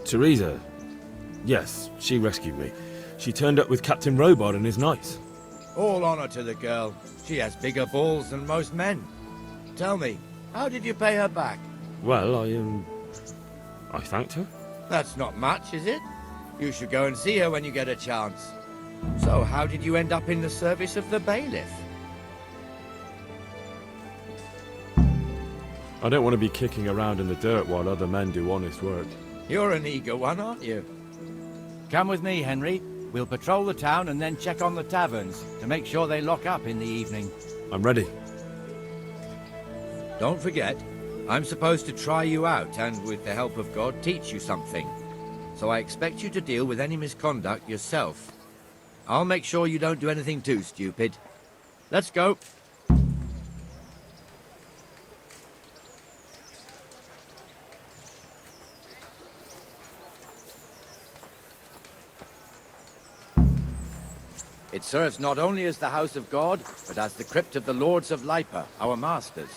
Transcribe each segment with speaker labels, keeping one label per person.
Speaker 1: Teresa. Yes, she rescued me. She turned up with Captain Robot and his knights.
Speaker 2: All honor to the girl. She has bigger balls than most men. Tell me, how did you pay her back?
Speaker 1: Well, I thanked her.
Speaker 2: That's not much, is it? You should go and see her when you get a chance. So, how did you end up in the service of the bailiff?
Speaker 1: I don't want to be kicking around in the dirt while other men do honest work.
Speaker 2: You're an eager one, aren't you?
Speaker 3: Come with me, Henry. We'll patrol the town and then check on the taverns to make sure they lock up in the evening.
Speaker 1: I'm ready.
Speaker 2: Don't forget, I'm supposed to try you out and, with the help of God, teach you something. So I expect you to deal with any misconduct yourself. I'll make sure you don't do anything too stupid. Let's go. It serves not only as the house of God, but as the crypt of the lords of Lipa, our masters.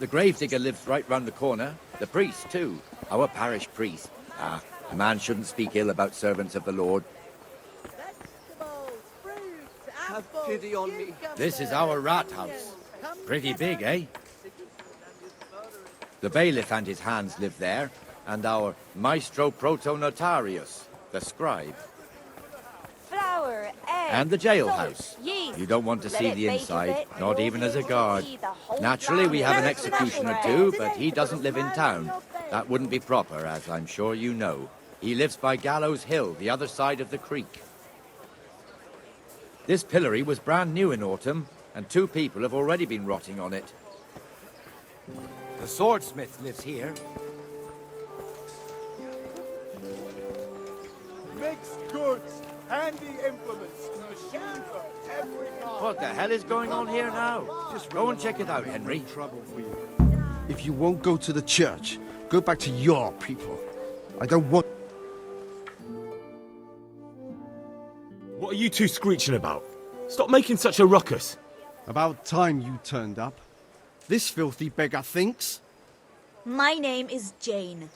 Speaker 2: The gravedigger lives right round the corner. The priest, too. Our parish priest. A man shouldn't speak ill about servants of the Lord.
Speaker 4: Have pity on me.
Speaker 2: This is our rat house. Pretty big, eh? The bailiff and his hands live there, and our maestro protonotarius, the scribe.
Speaker 5: Flour, egg,
Speaker 2: And the jailhouse.
Speaker 5: salt, yeast.
Speaker 2: You don't want to
Speaker 5: Let
Speaker 2: see
Speaker 5: it
Speaker 2: the
Speaker 5: bake a
Speaker 2: inside,
Speaker 5: bit,
Speaker 2: not
Speaker 5: you'll
Speaker 2: even
Speaker 5: be
Speaker 2: as a
Speaker 5: able to
Speaker 2: guard.
Speaker 5: see the whole
Speaker 2: Naturally, we have an
Speaker 5: family.
Speaker 2: executioner too, but he doesn't live in town. That wouldn't be proper, as I'm sure you know. He lives by Gallows Hill, the other side of the creek. This pillory was brand new in autumn, and 2 people have already been rotting on it.
Speaker 3: The swordsmith lives here.
Speaker 4: Mixed goods, handy implements, machines of every kind.
Speaker 2: What the hell is going on here now? Just go and check it out, Henry.
Speaker 6: If you won't go to the church, go back to your people. I don't want...
Speaker 1: What are you two screeching about? Stop making such a ruckus.
Speaker 6: About time you turned up. This filthy beggar thinks.
Speaker 5: My name is Jane.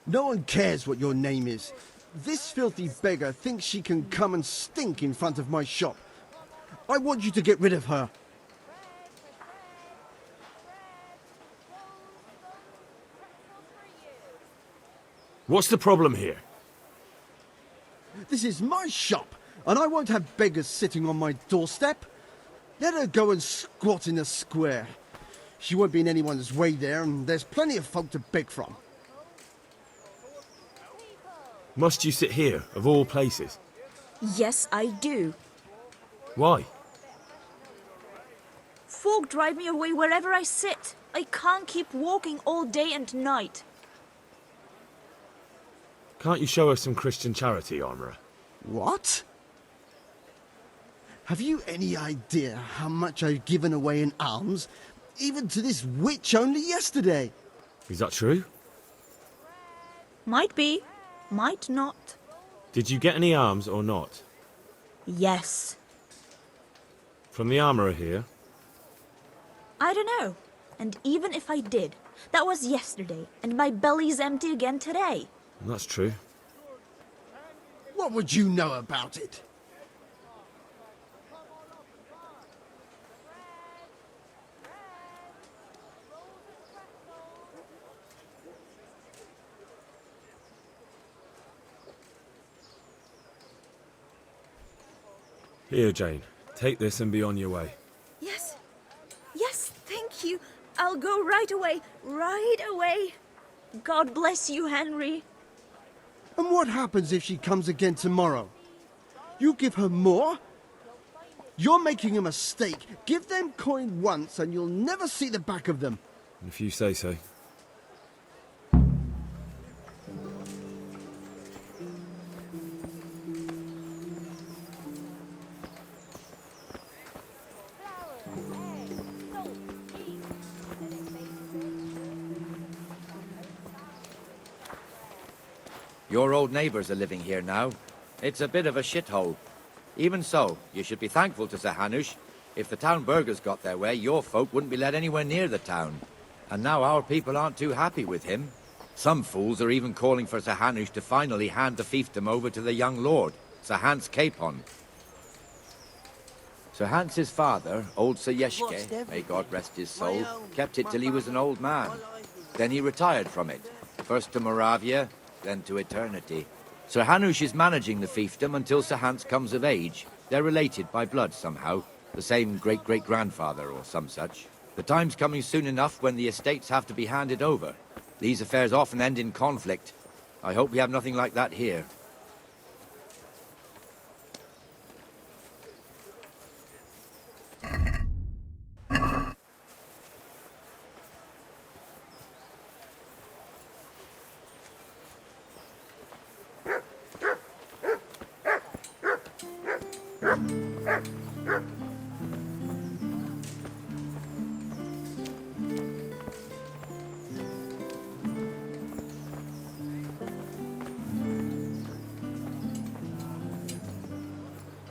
Speaker 6: No one cares what your name is. This filthy beggar thinks she can come and stink in front of my shop. I want you to get rid of her.
Speaker 1: What's the problem here?
Speaker 6: This is my shop, and I won't have beggars sitting on my doorstep. Let her go and squat in the square. She won't be in anyone's way there, and there's plenty of folk to beg from.
Speaker 1: Must you sit here, of all places?
Speaker 5: Yes, I do.
Speaker 1: Why?
Speaker 5: Folk drive me away wherever I sit. I can't keep walking all day and night.
Speaker 1: Can't you show us some Christian charity, Armourer?
Speaker 6: What? Have you any idea how much I've given away in alms, even to this witch only yesterday?
Speaker 1: Is that true?
Speaker 5: Might be, might not.
Speaker 1: Did you get any alms or not?
Speaker 5: Yes.
Speaker 1: From the Armourer here?
Speaker 5: I don't know. And even if I did, that was yesterday, and my belly's empty again today.
Speaker 1: That's true.
Speaker 6: What would you know about it?
Speaker 1: Here, Jane. Take this and be on your way.
Speaker 5: Yes. Yes, thank you. I'll go right away. Right away. God bless you, Henry.
Speaker 6: And what happens if she comes again tomorrow? You give her more? You're making a mistake. Give them coin once and you'll never see the back of them.
Speaker 1: If you say so.
Speaker 2: Your old neighbours are living here now. It's a bit of a shithole. Even so, you should be thankful to Sir Hanush. If the town burghers got their way, your folk wouldn't be let anywhere near the town. And now our people aren't too happy with him. Some fools are even calling for Sir Hanush to finally hand the fiefdom over to the young lord, Sir Hans Capon. Sir Hans's father, old Sir Yeshke, may God rest his soul, kept it till he was an old man. Then he retired from it, first to Moravia, then to eternity. Sir Hanush is managing the fiefdom until Sir Hans comes of age. They're related by blood somehow, the same great-great-grandfather or some such. The time's coming soon enough when the estates have to be handed over. These affairs often end in conflict. I hope we have nothing like that here.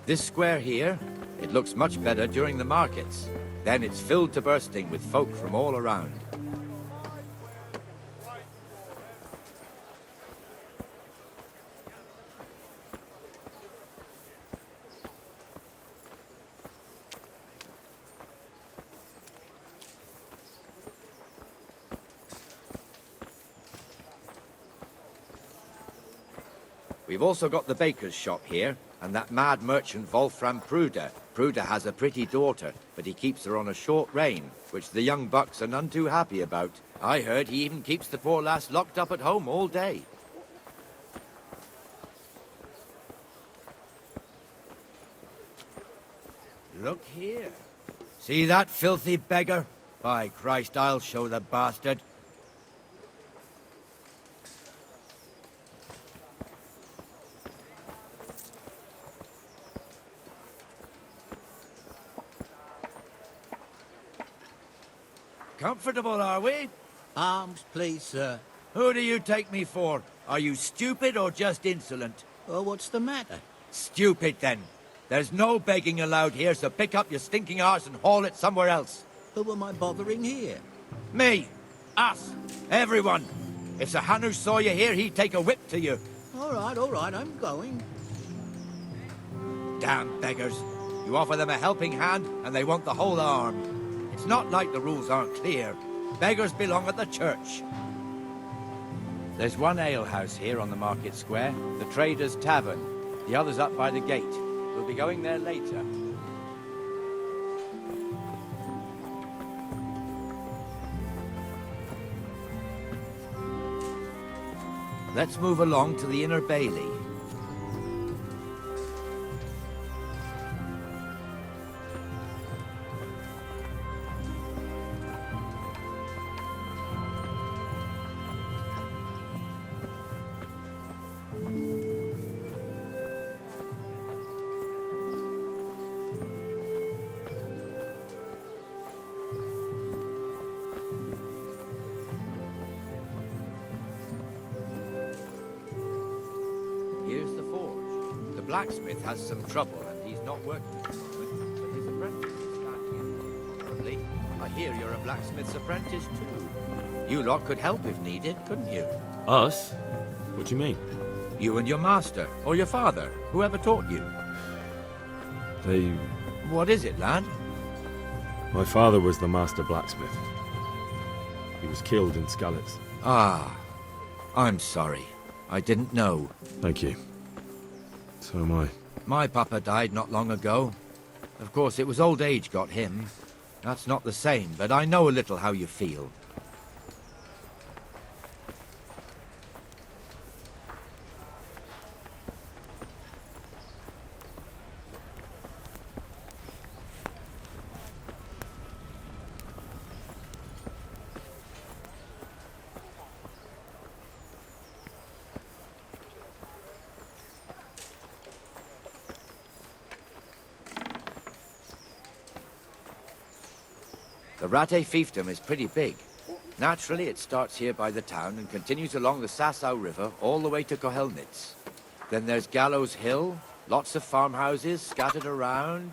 Speaker 2: This square here, it looks much better during the markets. Then it's filled to bursting with folk from all around. We've also got the baker's shop here, and that mad merchant Wolfram Pruder. Pruder has a pretty daughter, but he keeps her on a short rein, which the young bucks are none too happy about. I heard he even keeps the poor lass locked up at home all day. Look here. See that filthy beggar? By Christ, I'll show the bastard. Comfortable, are we?
Speaker 7: Arms, please, sir.
Speaker 2: Who do you take me for? Are you stupid or just insolent?
Speaker 7: Oh, what's the matter?
Speaker 2: Stupid, then. There's no begging allowed here, so pick up your stinking arse and haul it somewhere else.
Speaker 7: Who am I bothering here?
Speaker 2: Me. Us. Everyone. If Sir Hanush saw you here, he'd take a whip to you.
Speaker 7: All right, I'm going.
Speaker 2: Damn beggars. You offer them a helping hand, and they want the whole arm. It's not like the rules aren't clear. Beggars belong at the church.
Speaker 3: There's one alehouse here on the market square, the Trader's Tavern. The other's up by the gate. We'll be going there later.
Speaker 2: Let's move along to the Inner Bailey. Here's the forge. The blacksmith has some trouble and he's not working at the moment, but his apprentice is standing honorably. I hear you're a blacksmith's apprentice too. You lot could help if needed, couldn't you?
Speaker 1: Us? What do you mean?
Speaker 2: You and your master, or your father, whoever taught you.
Speaker 1: They...
Speaker 2: What is it, lad?
Speaker 1: My father was the master blacksmith. He was killed in Skalitz.
Speaker 2: Ah, I'm sorry. I didn't know.
Speaker 1: Thank you. So am I.
Speaker 2: My papa died not long ago. Of course, it was old age got him. That's not the same, but I know a little how you feel. The Rate fiefdom is pretty big. Naturally, it starts here by the town and continues along the Sassau River all the way to Kohelnitz. Then there's Gallows Hill, lots of farmhouses scattered around.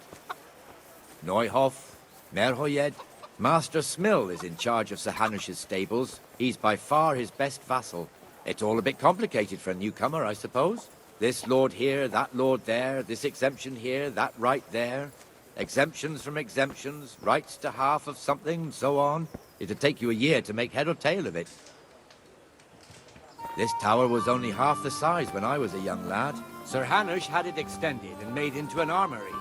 Speaker 2: Neuhof, Merhoyed, Master Smill is in charge of Sir Hanush's stables. He's by far his best vassal. It's all a bit complicated for a newcomer, I suppose. This lord here, that lord there, this exemption here, that right there. Exemptions from exemptions, rights to half of something, so on. It'd take you a year to make head or tail of it. This tower was only half the size when I was a young lad.
Speaker 3: Sir Hanush had it extended and made into an armory.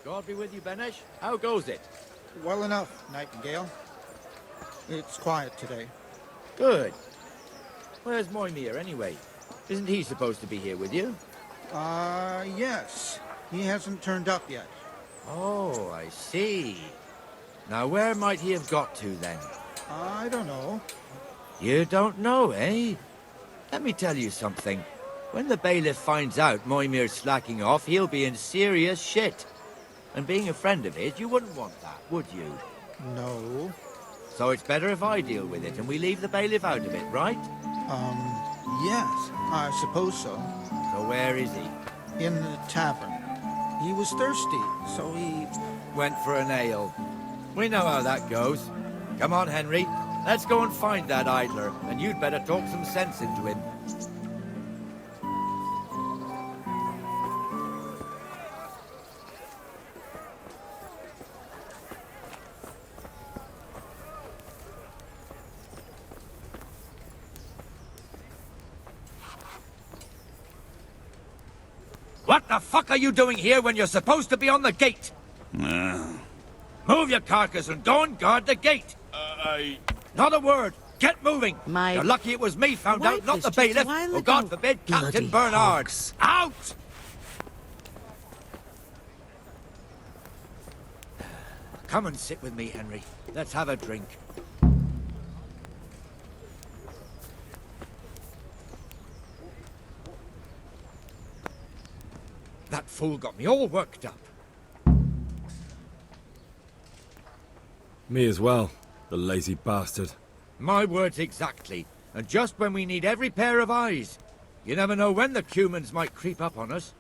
Speaker 2: God be with you, Benesh. How goes it?
Speaker 8: Well enough, Nightingale. It's quiet today.
Speaker 2: Good. Where's Moimir, anyway? Isn't he supposed to be here with you?
Speaker 8: Yes. He hasn't turned up yet.
Speaker 2: Oh, I see. Now, where might he have got to, then?
Speaker 8: I don't know.
Speaker 2: You don't know, eh? Let me tell you something. When the bailiff finds out Moimir's slacking off, he'll be in serious shit. And being a friend of his, you wouldn't want that, would you?
Speaker 8: No.
Speaker 2: So it's better if I deal with it and we leave the bailiff out of it, right?
Speaker 8: Yes, I suppose so.
Speaker 2: So where is he?
Speaker 8: In the tavern. He was thirsty, so he...
Speaker 2: Went for an ale. We know how that goes. Come on, Henry. Let's go and find that idler, and you'd better talk some sense into him. What the fuck are you doing here when you're supposed to be on the gate? Move your carcass and go and guard the gate. Not a word. Get moving. You're lucky it was me found out, not the bailiff. Or God forbid, Captain Bernard. Out! Come and sit with me, Henry. Let's have a drink. That fool got me all worked up.
Speaker 1: Me as well, the lazy bastard.
Speaker 2: My words exactly. And just when we need every pair of eyes. You never know when the Cumans might creep up on us.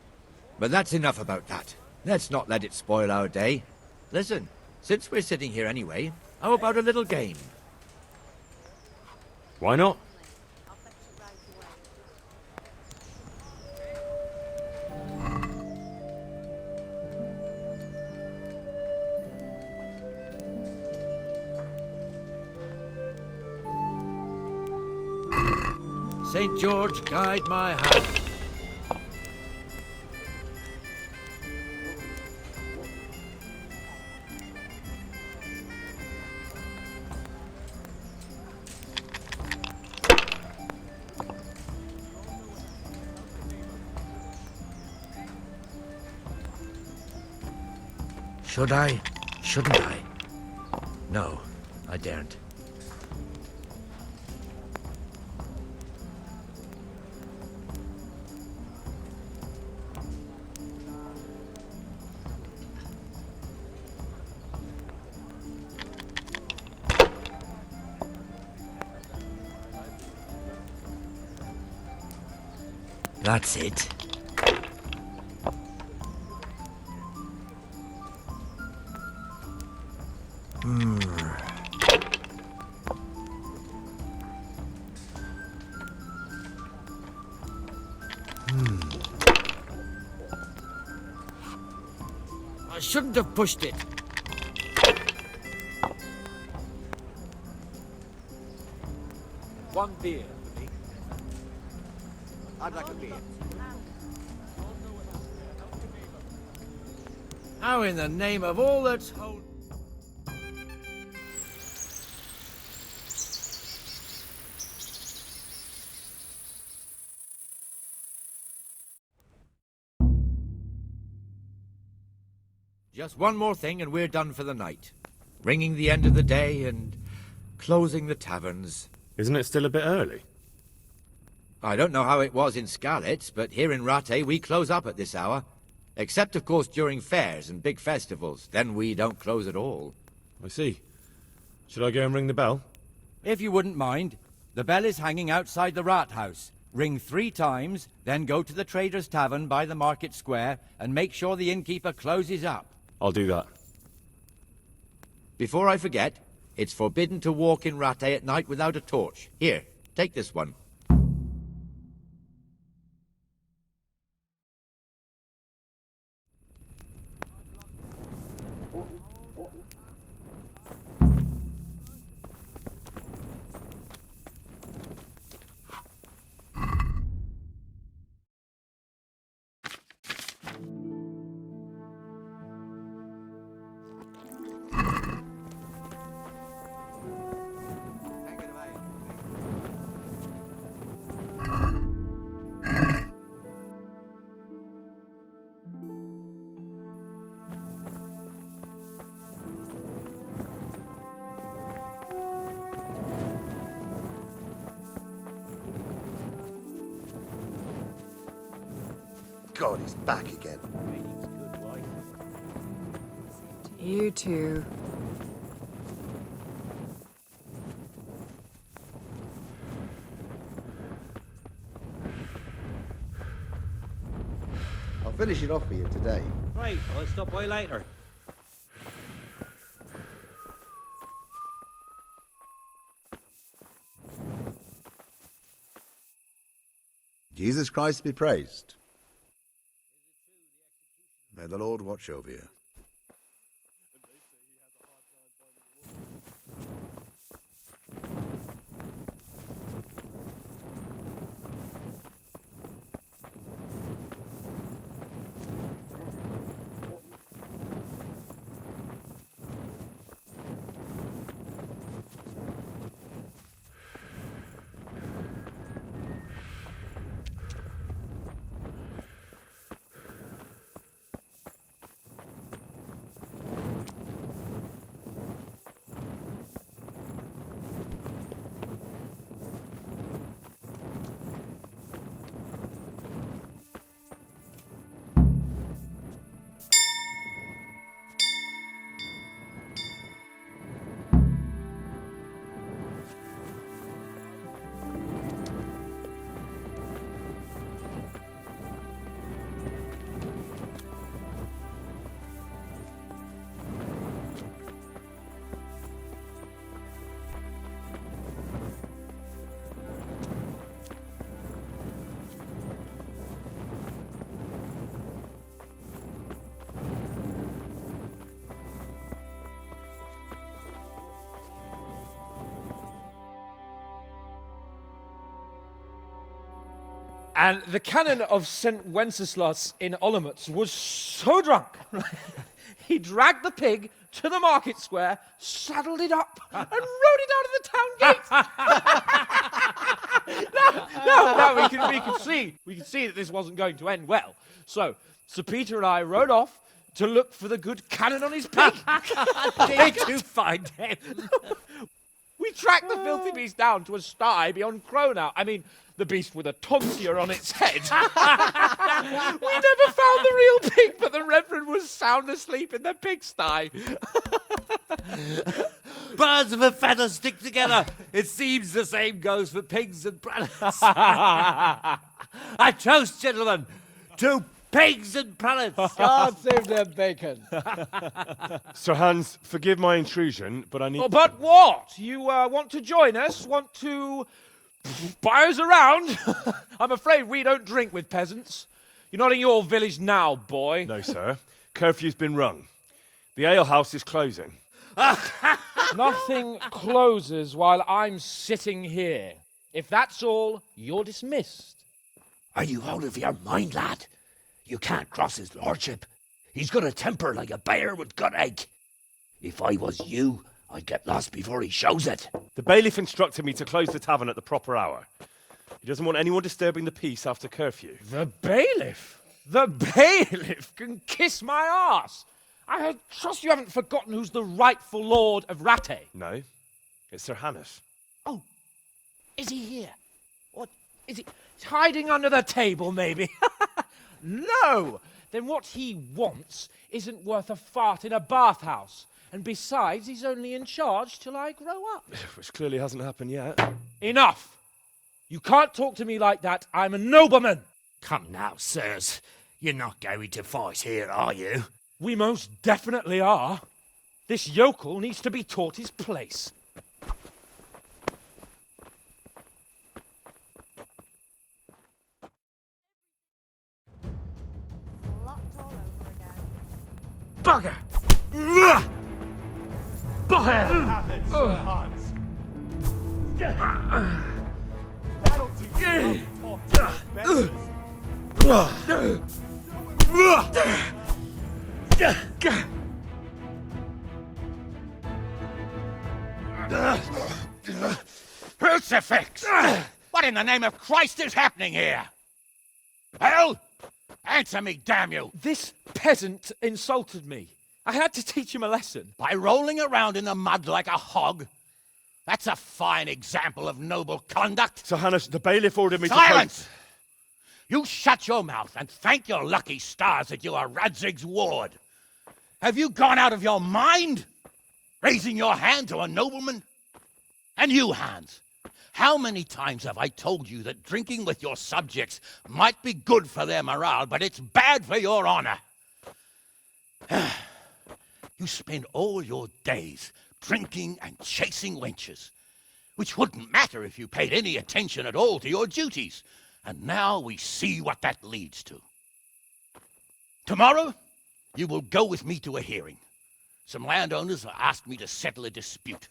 Speaker 2: But that's enough about that. Let's not let it spoil our day. Listen, since we're sitting here anyway, how about a little game?
Speaker 1: Why not?
Speaker 2: St. George, guide my hand. Should I? Shouldn't I? No, I daren't. That's it. I shouldn't have pushed it.
Speaker 3: One beer for me. I'd like a beer.
Speaker 2: How in the name of all that's holy... Just one more thing and we're done for the night. Ringing the end of the day and closing the taverns.
Speaker 1: Isn't it still a bit early?
Speaker 2: I don't know how it was in Scarlet, but here in Rattay we close up at this hour. Except, of course, during fairs and big festivals. Then we don't close at all.
Speaker 1: I see. Should I go and ring the bell?
Speaker 3: If you wouldn't mind, the bell is hanging outside the rat house. Ring 3 times, then go to the Trader's Tavern by the market square and make sure the innkeeper closes up.
Speaker 1: I'll do that.
Speaker 2: Before I forget, it's forbidden to walk in Rattay at night without a torch. Here, take this one.
Speaker 9: God, he's back again.
Speaker 10: You too.
Speaker 9: I'll finish it off for you today.
Speaker 11: Right, I'll stop by later.
Speaker 9: Jesus Christ be praised. May the Lord watch over you.
Speaker 12: And the canon of St. Wenceslas in Olomouc was so drunk, he dragged the pig to the market square, saddled it up, and rode it out of the town gate. No, we can see that this wasn't going to end well. So, Sir Peter and I rode off to look for the good canon on his pig.
Speaker 11: Did you find him?
Speaker 12: We tracked the filthy beast down to a sty beyond Cronau. I mean, the beast with a tonsure on its head. We never found the real pig, but the Reverend was sound asleep in the pigsty.
Speaker 11: Birds of a feather stick together. It seems the same goes for pigs and prelates. I toast, gentlemen, to pigs and prelates.
Speaker 12: God save their bacon.
Speaker 1: Sir Hans, forgive my intrusion, but I need...
Speaker 12: Oh, but what? You want to join us? Want to buy us around? I'm afraid we don't drink with peasants. You're not in your village now, boy.
Speaker 1: No, sir. Curfew's been rung. The alehouse is closing.
Speaker 12: Nothing closes while I'm sitting here. If that's all, you're dismissed.
Speaker 7: Are you out of your mind, lad? You can't cross his lordship. He's got a temper like a bear with gut ache. If I was you, I'd get lost before he shows it.
Speaker 1: The bailiff instructed me to close the tavern at the proper hour. He doesn't want anyone disturbing the peace after curfew.
Speaker 12: The bailiff? The bailiff can kiss my arse. I trust you haven't forgotten who's the rightful lord of Rattay.
Speaker 1: No, it's Sir Hannes.
Speaker 12: Oh, is he here? What is he hiding under the table, maybe? No! Then what he wants isn't worth a fart in a bathhouse. And besides, he's only in charge till I grow up.
Speaker 1: Which clearly hasn't happened yet.
Speaker 12: Enough! You can't talk to me like that. I'm a nobleman.
Speaker 7: Come now, sirs. You're not going to fight here, are you?
Speaker 12: We most definitely are. This yokel needs to be taught his place.
Speaker 1: Bugger!
Speaker 4: Have it, Sir Hans. That'll teach you how to talk to
Speaker 7: Crucifix! What in the name of Christ is happening here? Well, answer me, damn you!
Speaker 12: This peasant insulted me. I had to teach him a lesson.
Speaker 7: By rolling around in the mud like a hog? That's a fine example of noble conduct.
Speaker 1: Sir Hannes, the bailiff ordered me
Speaker 7: Silence! You shut your mouth and thank your lucky stars that you are Radzig's ward. Have you gone out of your mind? Raising your hand to a nobleman? And you, Hans, how many times have I told you that drinking with your subjects might be good for their morale, but it's bad for your honor? You spend all your days drinking and chasing wenches, which wouldn't matter if you paid any attention at all to your duties. And now we see what that leads to. Tomorrow, you will go with me to a hearing. Some landowners have asked me to settle a dispute.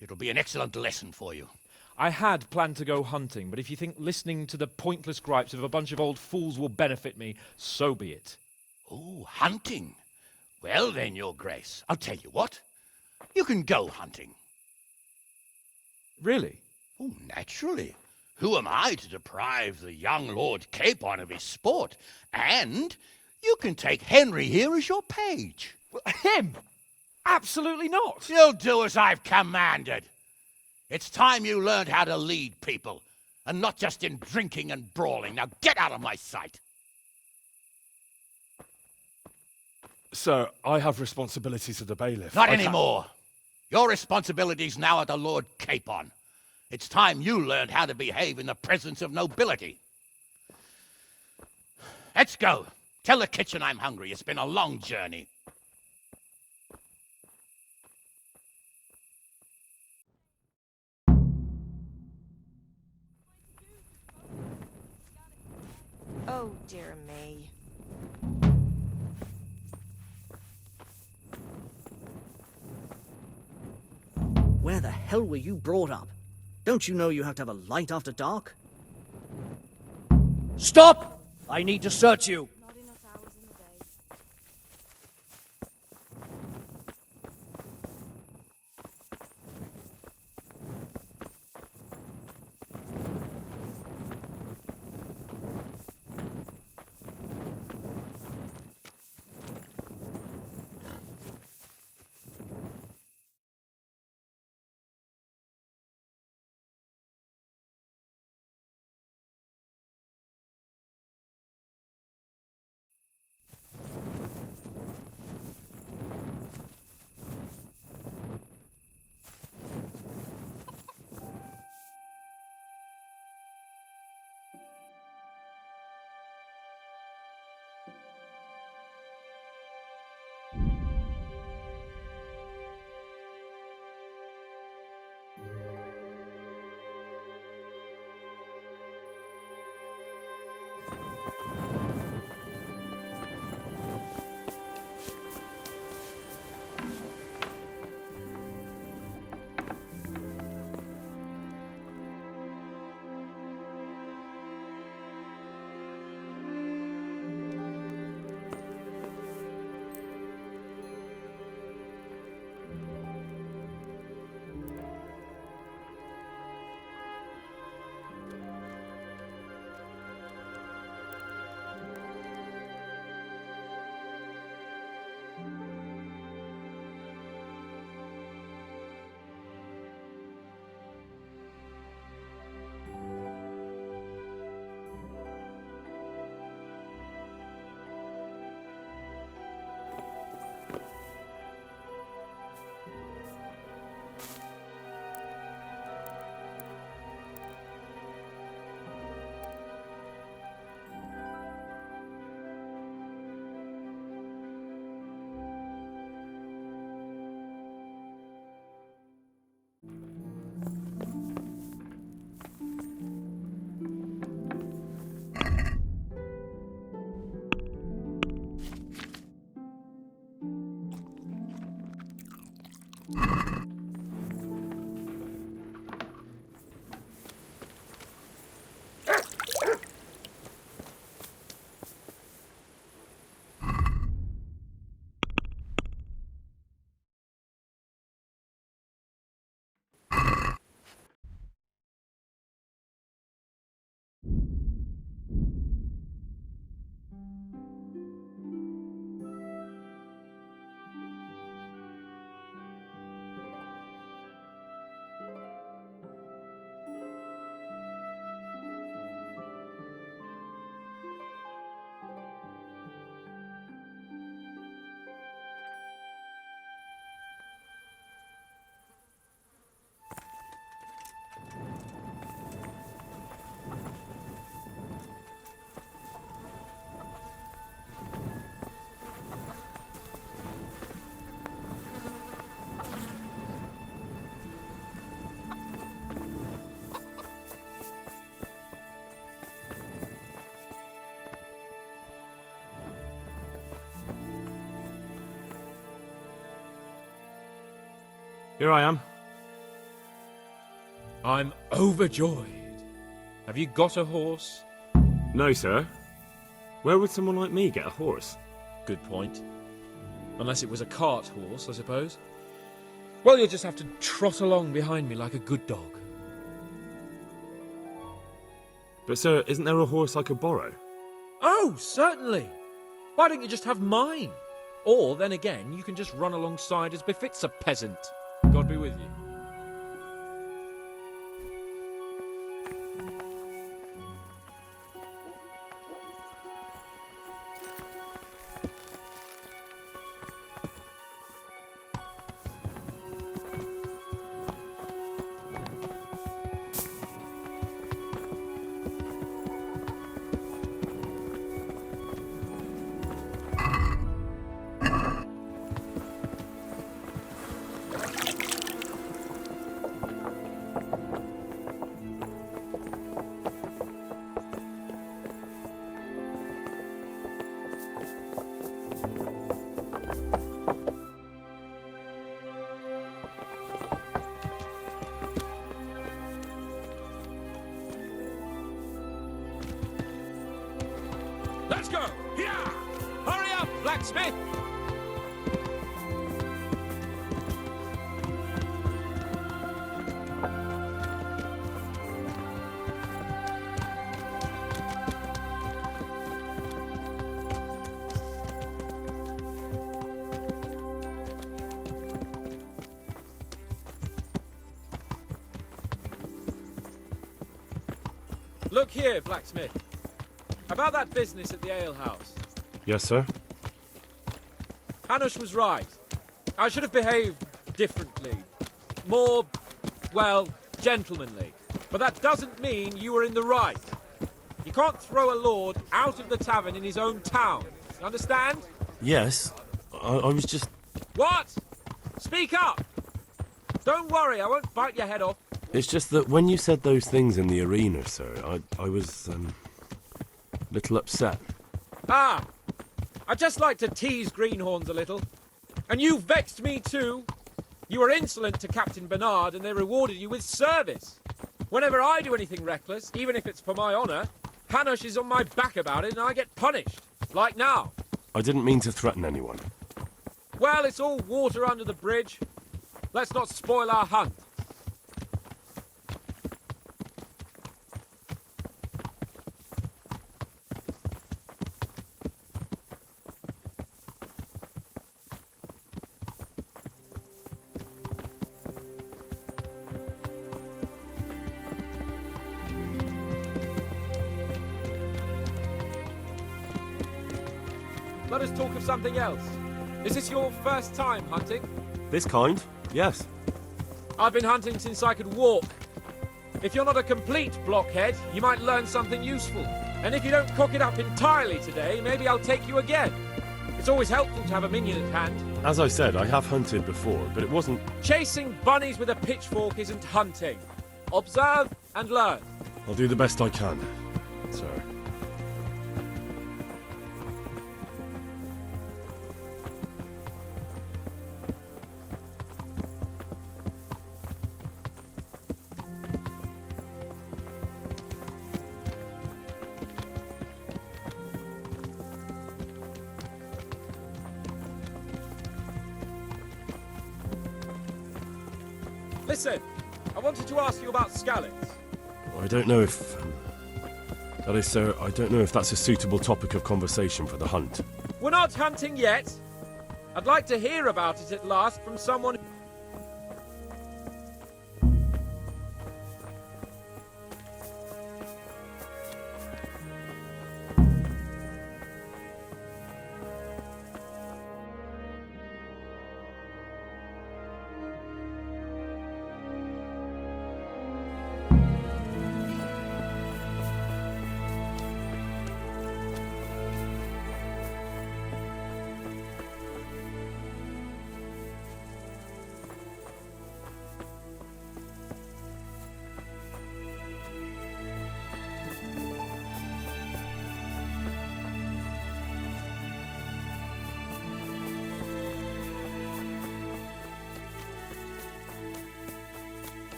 Speaker 7: It'll be an excellent lesson for you.
Speaker 12: I had planned to go hunting, but if you think listening to the pointless gripes of a bunch of old fools will benefit me, so be it.
Speaker 7: Oh, hunting. Well then, Your Grace, I'll tell you what. You can go hunting.
Speaker 12: Really?
Speaker 7: Oh, naturally. Who am I to deprive the young Lord Capon of his sport? And you can take Henry here as your page.
Speaker 12: Him? Absolutely not.
Speaker 7: You'll do as I've commanded. It's time you learned how to lead people, and not just in drinking and brawling. Now get out of my sight.
Speaker 1: Sir, I have responsibilities of the bailiff.
Speaker 7: Not anymore. Your responsibilities now are the Lord Capon. It's time you learned how to behave in the presence of nobility. Let's go. Tell the kitchen I'm hungry. It's been a long journey.
Speaker 5: Oh, dear me.
Speaker 13: Where the hell were you brought up? Don't you know you have to have a light after dark? Stop! I need to search you.
Speaker 1: Here I am.
Speaker 12: I'm overjoyed. Have you got a horse?
Speaker 1: No, sir. Where would someone like me get a horse?
Speaker 12: Good point. Unless it was a cart horse, I suppose. Well, you'll just have to trot along behind me like a good dog.
Speaker 1: But, sir, isn't there a horse I could borrow?
Speaker 12: Oh, certainly. Why don't you just have mine? Or, then again, you can just run alongside as befits a peasant. God be with you. Let's go! Yeah! Hurry up, blacksmith! Look here, blacksmith. About that business at the alehouse.
Speaker 1: Yes, sir.
Speaker 12: Hanush was right. I should have behaved differently. More, well, gentlemanly. But that doesn't mean you were in the right. You can't throw a lord out of the tavern in his own town. You understand?
Speaker 1: Yes. I was just...
Speaker 12: What? Speak up! Don't worry, I won't bite your head off.
Speaker 1: It's just that when you said those things in the arena, sir, I was, little upset.
Speaker 12: Ah! I just like to tease greenhorns a little. And you vexed me too. You were insolent to Captain Bernard and they rewarded you with service. Whenever I do anything reckless, even if it's for my honour, Hanush is on my back about it and I get punished. Like now.
Speaker 1: I didn't mean to threaten anyone.
Speaker 12: Well, it's all water under the bridge. Let's not spoil our hunt. Let us talk of something else. Is this your first time hunting?
Speaker 1: This kind? Yes.
Speaker 12: I've been hunting since I could walk. If you're not a complete blockhead, you might learn something useful. And if you don't cock it up entirely today, maybe I'll take you again. It's always helpful to have a minion at hand.
Speaker 1: As I said, I have hunted before, but it wasn't...
Speaker 12: Chasing bunnies with a pitchfork isn't hunting. Observe and learn.
Speaker 1: I'll do the best I can, sir.
Speaker 12: Listen, I wanted to ask you about scallops.
Speaker 1: I don't know if... that is, sir, I don't know if that's a suitable topic of conversation for the hunt.
Speaker 12: We're not hunting yet. I'd like to hear about it at last from someone